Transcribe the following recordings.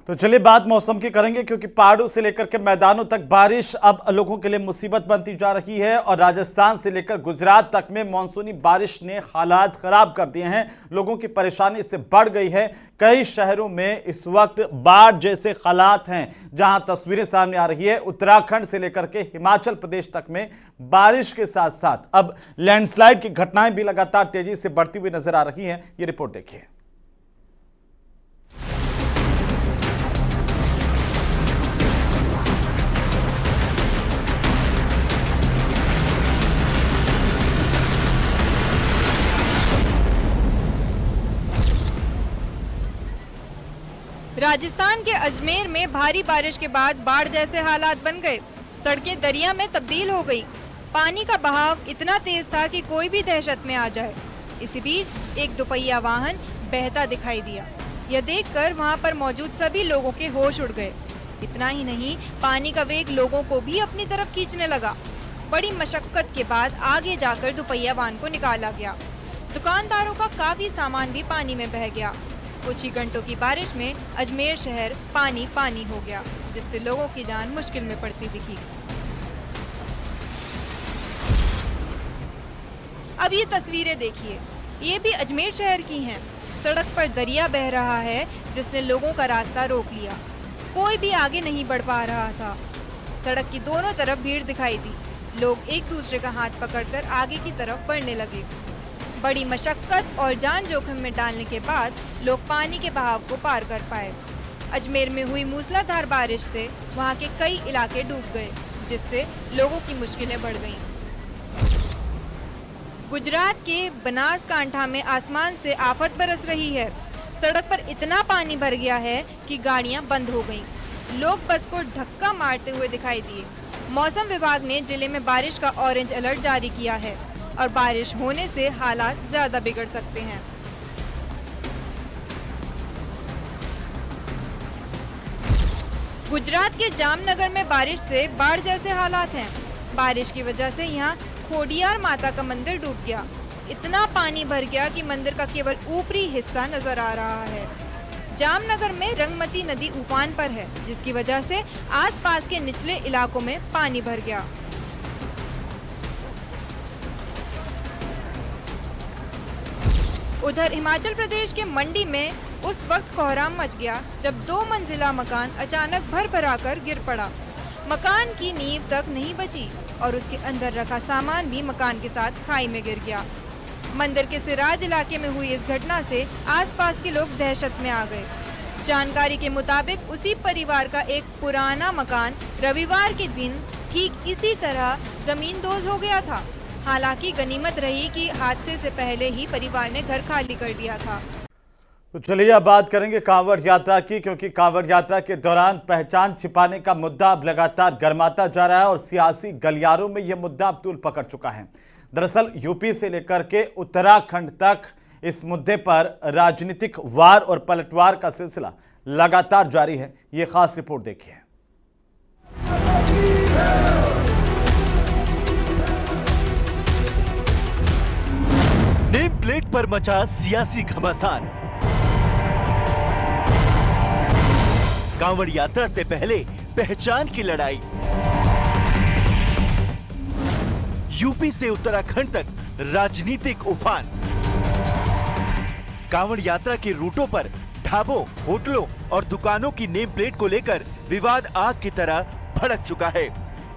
तो चलिए बात मौसम की करेंगे, क्योंकि पहाड़ों से लेकर के मैदानों तक बारिश अब लोगों के लिए मुसीबत बनती जा रही है और राजस्थान से लेकर गुजरात तक में मानसूनी बारिश ने हालात खराब कर दिए हैं। लोगों की परेशानी इससे बढ़ गई है। कई शहरों में इस वक्त बाढ़ जैसे हालात हैं, जहां तस्वीरें सामने आ रही है। उत्तराखंड से लेकर के हिमाचल प्रदेश तक में बारिश के साथ साथ अब लैंडस्लाइड की घटनाएं भी लगातार तेजी से बढ़ती हुई नजर आ रही हैं। ये रिपोर्ट देखिए। राजस्थान के अजमेर में भारी बारिश के बाद बाढ़ जैसे हालात बन गए। सड़कें दरिया में तब्दील हो गई। पानी का बहाव इतना तेज था कि कोई भी दहशत में आ जाए। इसी बीच एक दुपहिया वाहन बहता दिखाई दिया। यह देखकर वहां पर मौजूद सभी लोगों के होश उड़ गए। इतना ही नहीं, पानी का वेग लोगों को भी अपनी तरफ खींचने लगा। बड़ी मशक्कत के बाद आगे जाकर दुपहिया वाहन को निकाला गया। दुकानदारों का काफी सामान भी पानी में बह गया। कुछ ही घंटों की बारिश में अजमेर शहर पानी पानी हो गया, जिससे लोगों की जान मुश्किल में पड़ती दिखी। अब ये तस्वीरें देखिए, ये भी अजमेर शहर की हैं। सड़क पर दरिया बह रहा है, जिसने लोगों का रास्ता रोक लिया। कोई भी आगे नहीं बढ़ पा रहा था। सड़क की दोनों तरफ भीड़ दिखाई दी। लोग एक दूसरे का हाथ पकड़कर आगे की तरफ बढ़ने लगे। बड़ी मशक्कत और जान जोखिम में डालने के बाद लोग पानी के बहाव को पार कर पाए। अजमेर में हुई मूसलाधार बारिश से वहां के कई इलाके डूब गए, जिससे लोगों की मुश्किलें बढ़ गईं। गुजरात के बनासकांठा में आसमान से आफत बरस रही है। सड़क पर इतना पानी भर गया है कि गाड़ियां बंद हो गईं। लोग बस को धक्का मारते हुए दिखाई दिए। मौसम विभाग ने जिले में बारिश का ऑरेंज अलर्ट जारी किया है और बारिश होने से हालात ज्यादा बिगड़ सकते हैं। गुजरात के जामनगर में बारिश से बाढ़ जैसे हालात हैं। बारिश की वजह से यहाँ खोडियार माता का मंदिर डूब गया। इतना पानी भर गया कि मंदिर का केवल ऊपरी हिस्सा नजर आ रहा है। जामनगर में रंगमती नदी उफान पर है, जिसकी वजह से आसपास के निचले इलाकों में पानी भर गया। उधर हिमाचल प्रदेश के मंडी में उस वक्त कोहराम मच गया जब 2 मंजिला मकान अचानक भर भराकर गिर पड़ा। मकान की नींव तक नहीं बची और उसके अंदर रखा सामान भी मकान के साथ खाई में गिर गया। मंदिर के सिराज इलाके में हुई इस घटना से आसपास के लोग दहशत में आ गए। जानकारी के मुताबिक उसी परिवार का एक पुराना मकान रविवार के दिन ठीक इसी तरह जमींदोज हो गया था। हालांकि गनीमत रही कि हादसे से पहले ही परिवार ने घर खाली कर दिया था। तो चलिए अब बात करेंगे कांवड़ यात्रा की, क्योंकि कांवड़ यात्रा के दौरान पहचान छिपाने का मुद्दा अब लगातार गर्माता जा रहा है और सियासी गलियारों में यह मुद्दा अब तूल पकड़ चुका है। दरअसल यूपी से लेकर के उत्तराखंड तक इस मुद्दे पर राजनीतिक वार और पलटवार का सिलसिला लगातार जारी है। ये खास रिपोर्ट देखिए। नेम प्लेट पर मचा सियासी घमासान। कांवड़ यात्रा से पहले पहचान की लड़ाई। यूपी से उत्तराखंड तक राजनीतिक उफान। कांवड़ यात्रा के रूटों पर ढाबों, होटलों और दुकानों की नेम प्लेट को लेकर विवाद आग की तरह भड़क चुका है।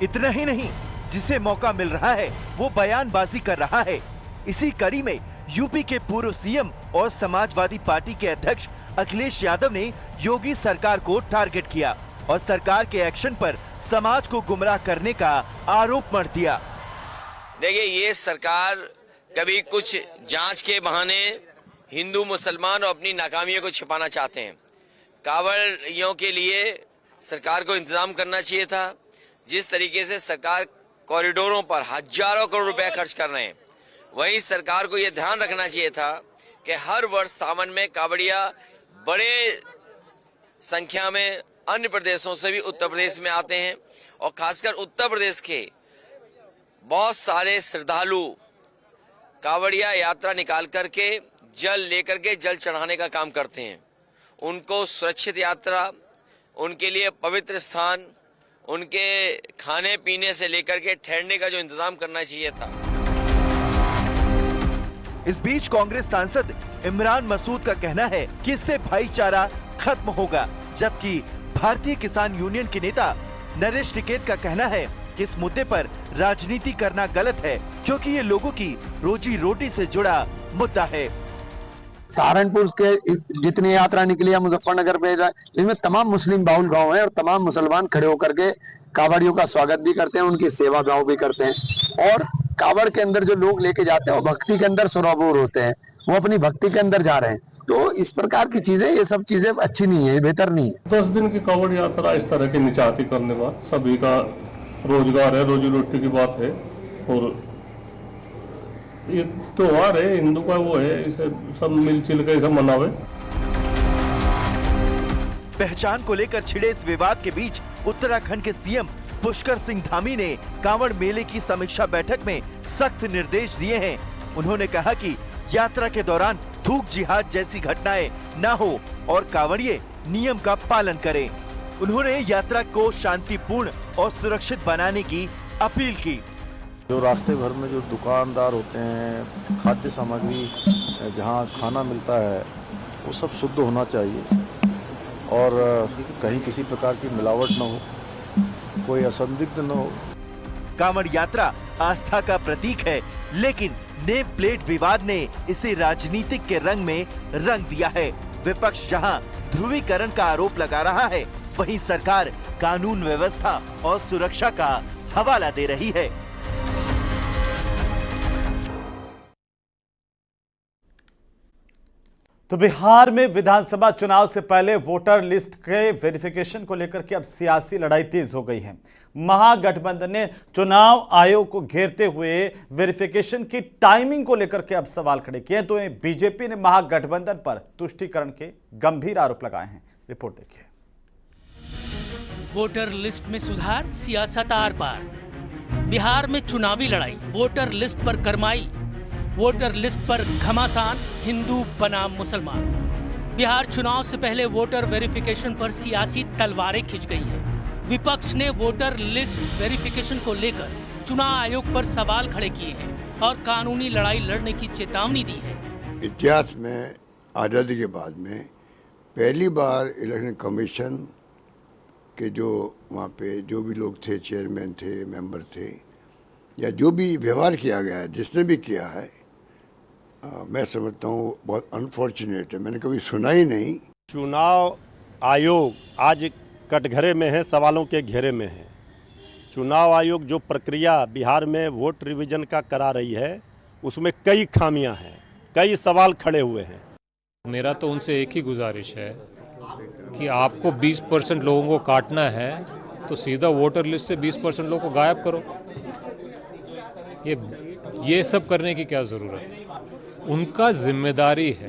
इतना ही नहीं, जिसे मौका मिल रहा है वो बयानबाजी कर रहा है। इसी कड़ी में यूपी के पूर्व सीएम और समाजवादी पार्टी के अध्यक्ष अखिलेश यादव ने योगी सरकार को टारगेट किया और सरकार के एक्शन पर समाज को गुमराह करने का आरोप मढ़ दिया। देखिए, ये सरकार कभी कुछ जांच के बहाने हिंदू मुसलमान और अपनी नाकामियों को छिपाना चाहते हैं। कांवड़ियों के लिए सरकार को इंतजाम करना चाहिए था। जिस तरीके से सरकार कॉरिडोरों पर हजारों करोड़ रुपए खर्च कर रहे हैं, वहीं सरकार को यह ध्यान रखना चाहिए था कि हर वर्ष सावन में कांवड़िया बड़े संख्या में अन्य प्रदेशों से भी उत्तर प्रदेश में आते हैं और खासकर उत्तर प्रदेश के बहुत सारे श्रद्धालु कांवड़िया यात्रा निकाल करके जल लेकर के जल चढ़ाने का काम करते हैं। उनको सुरक्षित यात्रा, उनके लिए पवित्र स्थान, उनके खाने पीने से लेकर के ठहरने का जो इंतजाम करना चाहिए था। इस बीच कांग्रेस सांसद इमरान मसूद का कहना है कि इससे भाईचारा खत्म होगा, जबकि भारतीय किसान यूनियन के नेता नरेश टिकैत का कहना है कि इस मुद्दे पर राजनीति करना गलत है, क्योंकि ये लोगों की रोजी रोटी से जुड़ा मुद्दा है। सहारनपुर के जितनी यात्रा निकली है मुजफ्फरनगर पे जाए, इसमें तमाम मुस्लिम बाहुल गांव है और तमाम मुसलमान खड़े होकर के कावड़ियों का स्वागत भी करते हैं, उनकी सेवा भाव भी करते हैं। और कावड़ के अंदर जो लोग लेके जाते हैं वो भक्ति के अंदर सरोवर होते हैं, वो अपनी भक्ति के अंदर जा रहे हैं। तो इस प्रकार की चीजें, ये सब चीजें अच्छी नहीं है, बेहतर नहीं है। 10 दिन की कावड़ यात्रा इस तरह की निचाती करने के बाद सभी का रोजगार है, रोजी रोटी की बात है, और ये त्योहार है हिंदू का, वो है, इसे सब मिलजुल के इसे मनावे। पहचान को लेकर छिड़े इस विवाद के बीच उत्तराखंड के सीएम पुष्कर सिंह धामी ने कांवड़ मेले की समीक्षा बैठक में सख्त निर्देश दिए हैं। उन्होंने कहा कि यात्रा के दौरान थूक जिहाद जैसी घटनाएं न हो और कांवड़िए नियम का पालन करें। उन्होंने यात्रा को शांतिपूर्ण और सुरक्षित बनाने की अपील की। जो रास्ते भर में जो दुकानदार होते हैं, खाद्य सामग्री जहाँ खाना मिलता है, वो सब शुद्ध होना चाहिए और कहीं किसी प्रकार की मिलावट न हो, कोई असंदिग्ध न हो। कांवड़ यात्रा आस्था का प्रतीक है, लेकिन नेम प्लेट विवाद ने इसे राजनीतिक के रंग में रंग दिया है। विपक्ष जहां ध्रुवीकरण का आरोप लगा रहा है, वहीं सरकार कानून व्यवस्था और सुरक्षा का हवाला दे रही है। तो बिहार में विधानसभा चुनाव से पहले वोटर लिस्ट के वेरिफिकेशन को लेकर के अब सियासी लड़ाई तेज हो गई है। महागठबंधन ने चुनाव आयोग को घेरते हुए वेरिफिकेशन की टाइमिंग को लेकर के अब सवाल खड़े किए, तो बीजेपी ने महागठबंधन पर तुष्टीकरण के गंभीर आरोप लगाए हैं। रिपोर्ट देखिए। वोटर लिस्ट में सुधार, सियासत आर पार। बिहार में चुनावी लड़ाई, वोटर लिस्ट पर गरमाई, वोटर लिस्ट पर घमासान, हिंदू बनाम मुसलमान। बिहार चुनाव से पहले वोटर वेरिफिकेशन पर सियासी तलवारें खिंच गई हैं। विपक्ष ने वोटर लिस्ट वेरिफिकेशन को लेकर चुनाव आयोग पर सवाल खड़े किए हैं और कानूनी लड़ाई लड़ने की चेतावनी दी है। इतिहास में आज़ादी के बाद में पहली बार इलेक्शन कमीशन के जो वहाँ पे जो भी लोग थे, चेयरमैन थे, मेंबर थे, या जो भी व्यवहार किया गया है, जिसने भी किया है, मैं समझता हूँ बहुत अनफॉर्चुनेट है। मैंने कभी सुना ही नहीं। चुनाव आयोग आज कटघरे में है, सवालों के घेरे में है। चुनाव आयोग जो प्रक्रिया बिहार में वोट रिवीजन का करा रही है, उसमें कई खामियां हैं, कई सवाल खड़े हुए हैं। मेरा तो उनसे एक ही गुजारिश है कि आपको 20% लोगों को काटना है तो सीधा वोटर लिस्ट से 20% लोगों को गायब करो। ये सब करने की क्या ज़रूरत है? उनका जिम्मेदारी है,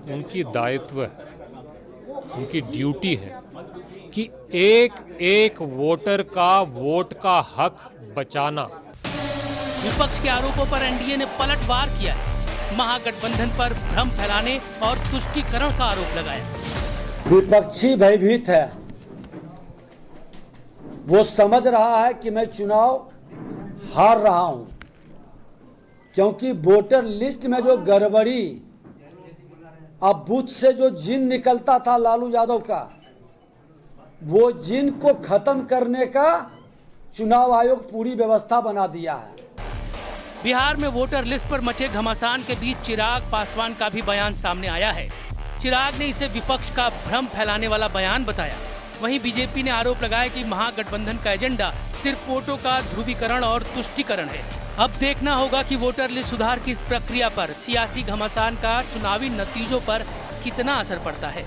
उनकी दायित्व है, उनकी ड्यूटी है कि एक एक वोटर का वोट का हक बचाना। विपक्ष के आरोपों पर एनडीए ने पलटवार किया है। महागठबंधन पर भ्रम फैलाने और तुष्टीकरण का आरोप लगाया। विपक्षी भयभीत है, वो समझ रहा है कि मैं चुनाव हार रहा हूं, क्योंकि वोटर लिस्ट में जो गड़बड़ी, अब बूथ से जो जिन निकलता था लालू यादव का, वो जिन को खत्म करने का चुनाव आयोग पूरी व्यवस्था बना दिया है। बिहार में वोटर लिस्ट पर मचे घमासान के बीच चिराग पासवान का भी बयान सामने आया है। चिराग ने इसे विपक्ष का भ्रम फैलाने वाला बयान बताया। वहीं बीजेपी ने आरोप लगाया कि महागठबंधन का एजेंडा सिर्फ वोटों का ध्रुवीकरण और तुष्टीकरण है। अब देखना होगा कि वोटर लिस्ट सुधार की इस प्रक्रिया पर सियासी घमासान का चुनावी नतीजों पर कितना असर पड़ता है।